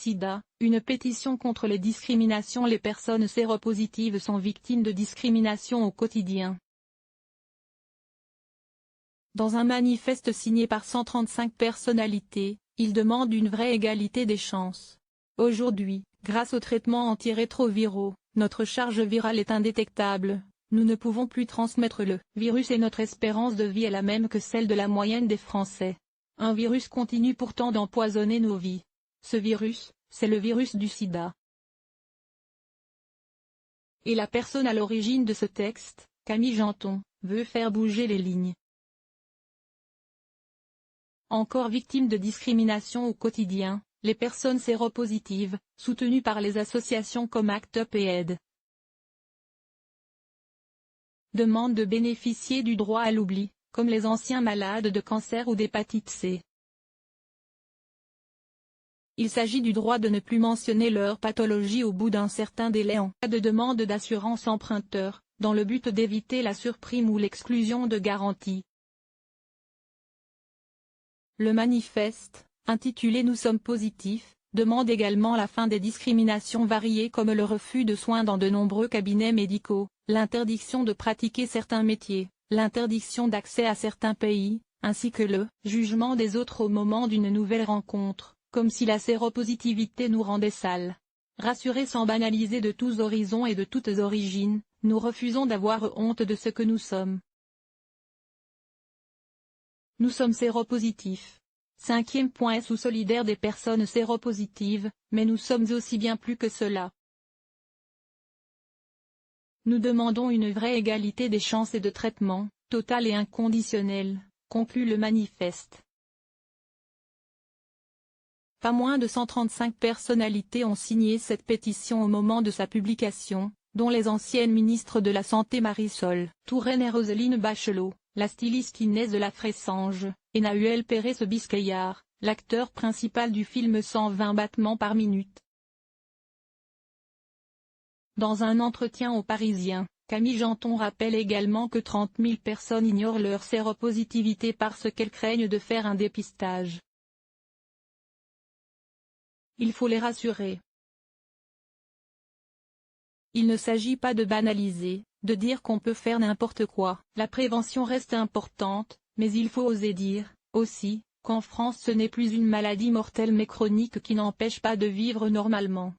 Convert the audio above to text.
SIDA, une pétition contre les discriminations. Les personnes séropositives sont victimes de discrimination au quotidien. Dans un manifeste signé par 135 personnalités, ils demandent une vraie égalité des chances. Aujourd'hui, grâce aux traitements antirétroviraux, notre charge virale est indétectable. Nous ne pouvons plus transmettre le virus et notre espérance de vie est la même que celle de la moyenne des Français. Un virus continue pourtant d'empoisonner nos vies. Ce virus, c'est le virus du sida. Et la personne à l'origine de ce texte, Camille Janton, veut faire bouger les lignes. Encore victimes de discrimination au quotidien, les personnes séropositives, soutenues par les associations comme ACT UP et Aide, demandent de bénéficier du droit à l'oubli, comme les anciens malades de cancer ou d'hépatite C. Il s'agit du droit de ne plus mentionner leur pathologie au bout d'un certain délai en cas de demande d'assurance emprunteur, dans le but d'éviter la surprime ou l'exclusion de garantie. Le manifeste, intitulé Nous sommes positifs, demande également la fin des discriminations variées comme le refus de soins dans de nombreux cabinets médicaux, l'interdiction de pratiquer certains métiers, l'interdiction d'accès à certains pays, ainsi que le jugement des autres au moment d'une nouvelle rencontre, comme si la séropositivité nous rendait sales. Rassurés sans banaliser de tous horizons et de toutes origines, nous refusons d'avoir honte de ce que nous sommes. Nous sommes séropositifs. 5e point sous solidaire des personnes séropositives, mais nous sommes aussi bien plus que cela. Nous demandons une vraie égalité des chances et de traitement, totale et inconditionnelle, conclut le manifeste. Pas moins de 135 personnalités ont signé cette pétition au moment de sa publication, dont les anciennes ministres de la Santé Marisol Touraine et Roselyne Bachelot, la styliste Inès de la Fressange, et Nahuel Pérez Biscayar, l'acteur principal du film 120 battements par minute. Dans un entretien aux Parisiens, Camille Janton rappelle également que 30 000 personnes ignorent leur séropositivité parce qu'elles craignent de faire un dépistage. Il faut les rassurer. Il ne s'agit pas de banaliser, de dire qu'on peut faire n'importe quoi. La prévention reste importante, mais il faut oser dire, aussi, qu'en France ce n'est plus une maladie mortelle mais chronique qui n'empêche pas de vivre normalement.